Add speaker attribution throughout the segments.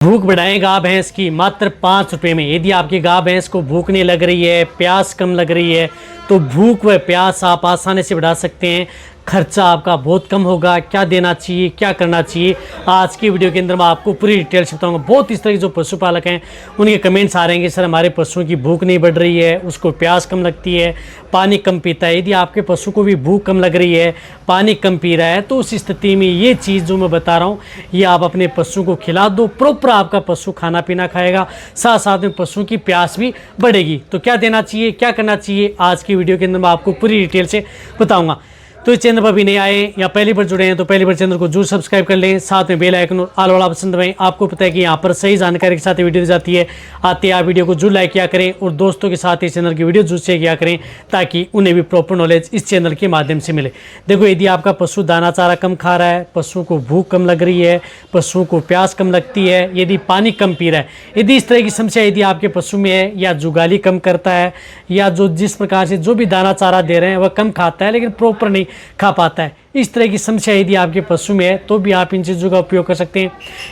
Speaker 1: भूख बढ़ाएं गाय भैंस की मात्र 5 रुपये में। यदि आपकी गाय भैंस को भूख नहीं लग रही है, प्यास कम लग रही है, तो भूख व प्यास आप आसानी से बढ़ा सकते हैं। खर्चा आपका बहुत कम होगा। क्या देना चाहिए, क्या करना चाहिए, आज की वीडियो के अंदर मैं आपको पूरी डिटेल से बताऊंगा। बहुत इस तरह के जो पशुपालक हैं उनके कमेंट्स आ रहे हैं कि सर हमारे पशुओं की भूख नहीं बढ़ रही है, उसको प्यास कम लगती है, पानी कम पीता है। यदि आपके पशु को भी भूख कम लग रही है, पानी कम पी रहा है, तो उस स्थिति में ये चीज़ जो मैं बता रहा हूँ ये आप अपने पशु को खिला दो। प्रॉपर आपका पशु खाना पीना खाएगा, साथ साथ में पशु की प्यास भी बढ़ेगी। तो क्या देना चाहिए, क्या करना चाहिए, आज की वीडियो के अंदर मैं आपको पूरी डिटेल से बताऊँगा। तो इस चैनल पर भी नए आए या पहली बार जुड़े हैं तो पहली बार चैनल को जरूर सब्सक्राइब कर लें, साथ में बेल आइकन और ऑल वाला ऑप्शन दबाएं। आपको पता है कि यहाँ पर सही जानकारी के साथ वीडियो दी जाती है। आते आप वीडियो को जरूर लाइक किया करें और दोस्तों के साथ इस चैनल की वीडियो जरूर शेयर किया करें ताकि उन्हें भी प्रॉपर नॉलेज इस चैनल के माध्यम से मिले। देखो, यदि आपका पशु दाना चारा कम खा रहा है, पशु को भूख कम लग रही है, पशु को प्यास कम लगती है, यदि पानी कम पी रहा है, यदि इस तरह की समस्या यदि आपके पशु में है, या जुगाली कम करता है, या जो जिस प्रकार से जो भी दाना चारा दे रहे हैं वह कम खाता है लेकिन प्रॉपर नहीं खा पाता है, इस तरह की समस्या यदि आपके पशु में है तो भी आप इन चीज़ों का उपयोग कर सकते हैं।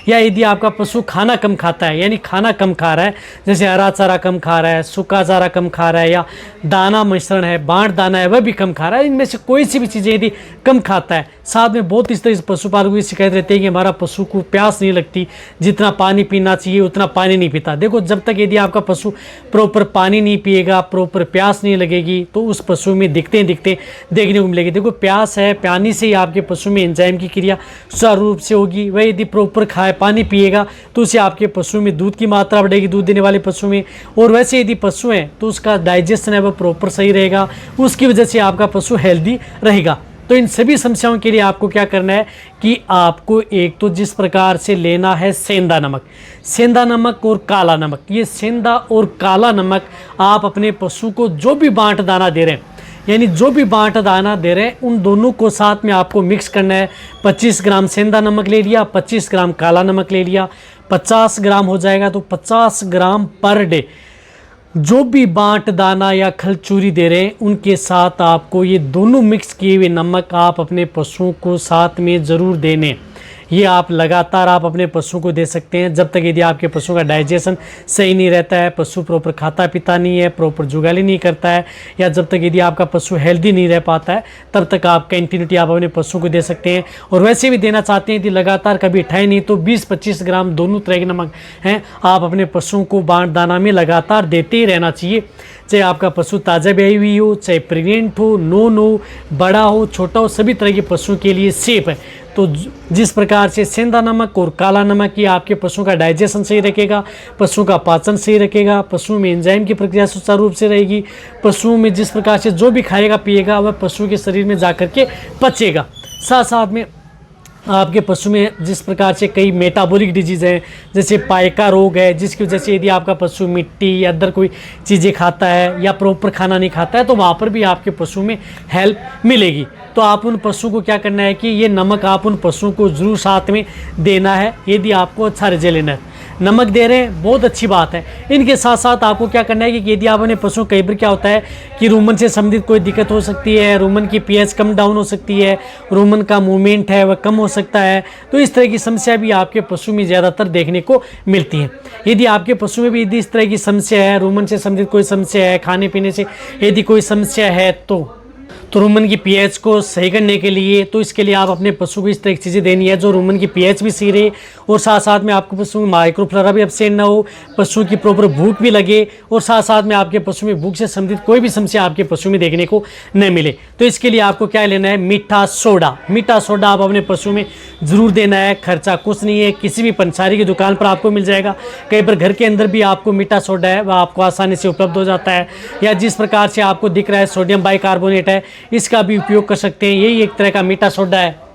Speaker 1: या यदि आपका पशु खाना कम खाता है, यानी खाना कम खा रहा है, जैसे हरा चारा कम खा रहा है, सूखा चारा कम खा रहा है, या दाना मिश्रण है, बांट दाना है, वह भी कम खा रहा है, इनमें से कोई सी भी चीज़ें यदि कम खाता है, साथ में बहुत इस तरह से पशुपालकों की शिकायत रहती है कि हमारा पशु को प्यास नहीं लगती, जितना पानी पीना चाहिए उतना पानी नहीं पीता। देखो, जब तक यदि आपका पशु प्रॉपर पानी नहीं पिएगा, प्रॉपर प्यास नहीं लगेगी, तो उस पशु में दिखते देखने को मिलेगी। देखो, प्यास है, पानी से ही आपके पशु में एंजाइम की क्रिया सुचारू रूप से होगी। वह यदि प्रॉपर खाए, पानी पिएगा, तो उससे आपके पशु में दूध की मात्रा बढ़ेगी, दूध देने वाले पशु में। और वैसे यदि पशु हैं तो उसका डाइजेशन है वह प्रॉपर सही रहेगा, उसकी वजह से आपका पशु हेल्दी रहेगा। तो इन सभी समस्याओं के लिए आपको क्या करना है कि आपको एक तो जिस प्रकार से लेना है सेंधा नमक और काला नमक। ये सेंधा और काला नमक आप अपने पशु को जो भी बांट दाना दे रहे हैं, यानी जो भी बांट दाना दे रहे हैं, उन दोनों को साथ में आपको मिक्स करना है। 25 ग्राम सेंधा नमक ले लिया, 25 ग्राम काला नमक ले लिया, 50 ग्राम हो जाएगा। तो 50 ग्राम पर डे जो भी बांट दाना या खलचूरी दे रहे हैं उनके साथ आपको ये दोनों मिक्स किए हुए नमक आप अपने पशुओं को साथ में ज़रूर देने। ये आप लगातार आप अपने पशु को दे सकते हैं जब तक यदि आपके पशु का डाइजेशन सही नहीं रहता है, पशु प्रॉपर खाता पीता नहीं है, प्रॉपर जुगाली नहीं करता है, या जब तक यदि आपका पशु हेल्दी नहीं रह पाता है, तब तक आप कंटिन्यूटी आप अपने पशु को दे सकते हैं। और वैसे भी देना चाहते हैं यदि लगातार कभी उठाए नहीं तो 20-25 ग्राम दोनों तरह के नमक हैं आप अपने पशुओं को बांट दाना में लगातार देते ही रहना चाहिए। चाहे आपका पशु ताज़ा ब्याई हुई हो, चाहे प्रेग्नेंट हो, नॉन हो, बड़ा हो, छोटा हो, सभी तरह के पशुओं के लिए सेफ है। तो जिस प्रकार से सेंधा नमक और काला नमक ये आपके पशु का डाइजेशन सही रखेगा, पशु का पाचन सही रखेगा, पशु में एंजाइम की प्रक्रिया सुचारू रूप से रहेगी, पशु में जिस प्रकार से जो भी खाएगा पिएगा वह पशु के शरीर में जाकर के पचेगा। साथ साथ में आपके पशु में जिस प्रकार से कई मेटाबॉलिक डिजीज़ हैं, जैसे पाइका रोग है, जिसकी वजह से यदि आपका पशु मिट्टी या अदर कोई चीज़ें खाता है या प्रॉपर खाना नहीं खाता है, तो वहाँ पर भी आपके पशु में हेल्प मिलेगी। तो आप उन पशु को क्या करना है कि ये नमक आप उन पशुओं को ज़रूर साथ में देना है यदि आपको अच्छा रिजल्ट लेना है। नमक दे रहे हैं, बहुत अच्छी बात है। इनके साथ साथ आपको क्या करना है कि यदि आप अपने पशु, कई बार क्या होता है कि रूमन से संबंधित कोई दिक्कत हो सकती है, रूमन की पीएच कम डाउन हो सकती है, रूमन का मूवमेंट है वह कम हो सकता है, तो इस तरह की समस्या भी आपके पशु में ज़्यादातर देखने को मिलती है। यदि आपके पशु में भी यदि इस तरह की समस्या है, रूमन से संबंधित कोई समस्या है, खाने पीने से यदि कोई समस्या है, तो रूमन की पीएच को सही करने के लिए, तो इसके लिए आप अपने पशु को इस तरह की चीज़ें देनी है जो रूमन की पीएच भी सही रहे, और साथ साथ में आपके पशु में माइक्रोफ्लोरा भी अपसेट ना हो, पशु की प्रॉपर भूख भी लगे, और साथ साथ में आपके पशु में भूख से संबंधित कोई भी समस्या आपके पशु में देखने को न मिले। तो इसके लिए आपको क्या लेना है, मीठा सोडा आप अपने पशु में ज़रूर देना है। खर्चा कुछ नहीं है, किसी भी पंसारी की दुकान पर आपको मिल जाएगा। कई बार घर के अंदर भी आपको मीठा सोडा है वह आपको आसानी से उपलब्ध हो जाता है, या जिस प्रकार से आपको दिख रहा है सोडियम बाइकार्बोनेट है, इसका भी उपयोग कर सकते हैं। यही एक तरह का मीठा सोडा है।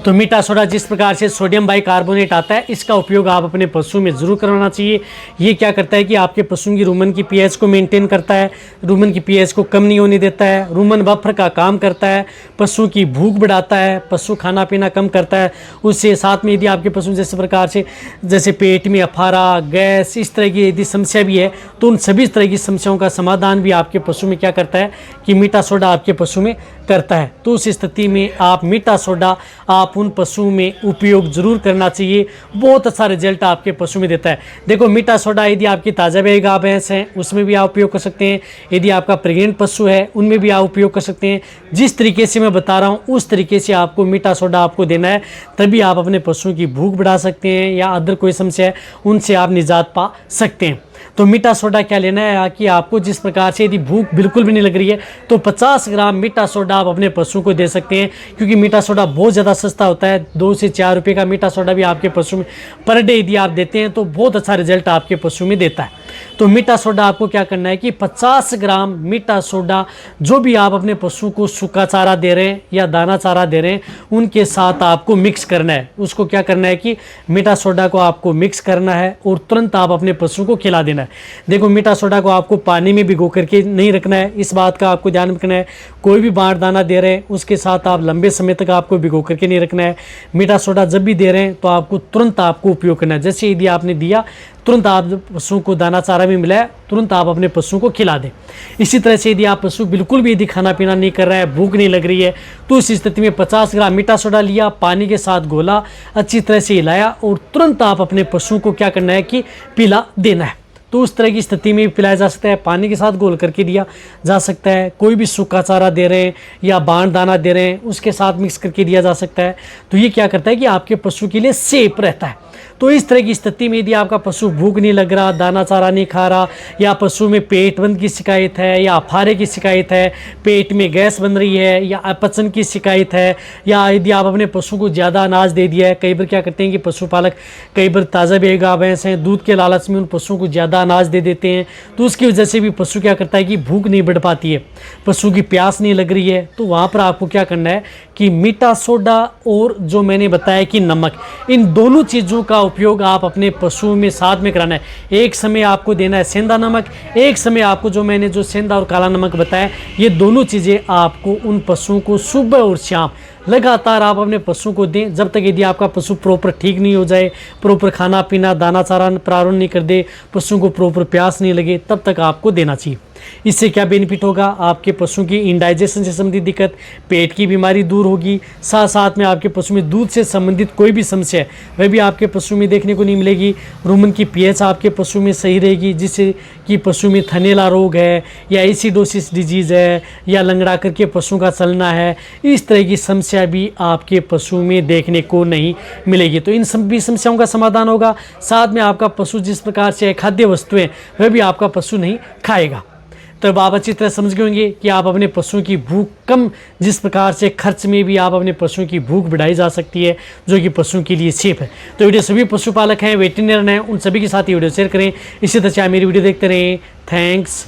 Speaker 1: तो मीठा सोडा जिस प्रकार से सोडियम बाइकार्बोनेट आता है, इसका उपयोग आप अपने पशु में ज़रूर करवाना चाहिए। ये क्या करता है कि आपके पशु की रूमन की पीएच को मेंटेन करता है, रूमन की पीएच को कम नहीं होने देता है, रूमन बफर का काम करता है, पशु की भूख बढ़ाता है, पशु खाना पीना कम करता है। उससे साथ में यदि आपके पशु जैसे प्रकार से जैसे पेट में अफारा, गैस, इस तरह की यदि समस्या भी है, तो उन सभी तरह की समस्याओं का समाधान भी आपके पशु में क्या करता है कि मीठा सोडा आपके पशु में करता है। तो उस स्थिति में आप मीठा सोडा आप आप उन पशुओं में उपयोग ज़रूर करना चाहिए। बहुत अच्छा रिजल्ट आपके पशु में देता है। देखो मीठा सोडा यदि आपकी ताज़ा ब्याई गाय भैंस है उसमें भी आप उपयोग कर सकते हैं, यदि आपका प्रेग्नेंट पशु है उनमें भी आप उपयोग कर सकते हैं। जिस तरीके से मैं बता रहा हूँ उस तरीके से आपको मीठा सोडा आपको देना है, तभी आप अपने पशुओं की भूख बढ़ा सकते हैं या अदर कोई समस्या है उनसे आप निजात पा सकते हैं। तो मीठा सोडा क्या लेना है कि आपको जिस प्रकार से यदि भूख बिल्कुल भी नहीं लग रही है तो 50 ग्राम मीठा सोडा आप अपने पशु को दे सकते हैं, क्योंकि मीठा सोडा बहुत ज़्यादा सस्ता होता है। 2 से 4 रुपये का मीठा सोडा भी आपके पशु में पर डे यदि आप देते हैं तो बहुत अच्छा रिजल्ट आपके पशु में देता है। तो मीठा सोडा आपको क्या करना है कि 50 ग्राम मीठा सोडा जो भी आप अपने पशु को सूखा चारा दे रहे हैं या दाना चारा दे रहे हैं उनके साथ आपको मिक्स करना है। उसको क्या करना है कि मीठा सोडा को आपको मिक्स करना है और तुरंत आप अपने पशु को खिला देना है। देखो मीठा सोडा को आपको पानी में भिगो करके नहीं रखना है, इस बात का आपको ध्यान रखना है। कोई भी बाँट दाना दे रहे हैं उसके साथ आप लंबे समय तक आपको भिगो करके नहीं रखना है। मीठा सोडा जब भी दे रहे हैं तो आपको तुरंत आपको उपयोग करना है। जैसे यदि आपने दिया तुरंत आप पशुओं को दाना चारा में मिला है तुरंत आप अपने पशुओं को खिला दें। इसी तरह से यदि आप पशु बिल्कुल भी यदि खाना पीना नहीं कर रहा है, भूख नहीं लग रही है, तो इस स्थिति में 50 ग्राम मीठा सोडा लिया, पानी के साथ घोला, अच्छी तरह से हिलाया और तुरंत आप अपने पशु को क्या करना है कि पिला देना है। तो उस तरह की स्थिति में पिलाया जा सकता है, पानी के साथ घोल करके दिया जा सकता है। कोई भी सूखा चारा दे रहे हैं या बाण दाना दे रहे हैं उसके साथ मिक्स करके दिया जा सकता है। तो ये क्या करता है कि आपके पशु के लिए सेफ रहता है। तो इस तरह की स्थिति में यदि आपका पशु भूख नहीं लग रहा, दाना चारा नहीं खा रहा, या पशु में पेट बंद की शिकायत है, या अफारे की शिकायत है, पेट में गैस बन रही है, या अपचन की शिकायत है, या यदि आप अपने पशु को ज़्यादा अनाज दे दिया है, कई बार क्या करते हैं कि पशुपालक कई बार ताज़ा ब्याई गाय भैंस हैं, दूध के लालच में उन पशुओं को ज़्यादा अनाज दे देते हैं, तो उसकी वजह से भी पशु क्या करता है कि भूख नहीं बढ़ पाती है, पशु की प्यास नहीं लग रही है। तो वहाँ पर आपको क्या करना है कि मीठा सोडा और जो मैंने बताया कि नमक, इन दोनों चीज़ों का उपयोग आप अपने पशुओं में साथ में कराना है। एक समय आपको देना है सेंधा नमक, एक समय आपको जो मैंने जो सेंधा और काला नमक बताया, ये दोनों चीज़ें आपको उन पशुओं को सुबह और शाम लगातार आप अपने पशु को दें, जब तक यदि आपका पशु प्रॉपर ठीक नहीं हो जाए, प्रॉपर खाना पीना दाना चारा प्रारंभ नहीं कर दे, पशु को प्रॉपर प्यास नहीं लगे, तब तक आपको देना चाहिए। इससे क्या बेनिफिट होगा, आपके पशु की इंडाइजेशन से संबंधित दिक्कत, पेट की बीमारी दूर होगी, साथ साथ में आपके पशु में दूध से संबंधित कोई भी समस्या है वह भी आपके पशु में देखने को नहीं मिलेगी। रुमन की पीएच आपके पशु में सही रहेगी, जिससे कि पशु में थनेला रोग है या एसिडोसिस डिजीज़ है या लंगड़ा करके पशु का चलना है, इस तरह की समस्या भी आपके पशु में देखने को नहीं मिलेगी। तो इन सभी समस्याओं का समाधान होगा। साथ में आपका पशु जिस प्रकार से खाद्य वस्तुएं वह भी आपका पशु नहीं खाएगा। तो अब आप अच्छी तरह समझ गए होंगे कि आप अपने पशुओं की भूख कम, जिस प्रकार से खर्च में भी आप अपने पशुओं की भूख बढ़ाई जा सकती है, जो कि पशुओं के लिए सेफ है। तो वीडियो सभी पशुपालक हैं, वेटरनरी हैं, उन सभी के साथ ये वीडियो शेयर करें। इसी तरह से आप मेरी वीडियो देखते रहें। थैंक्स।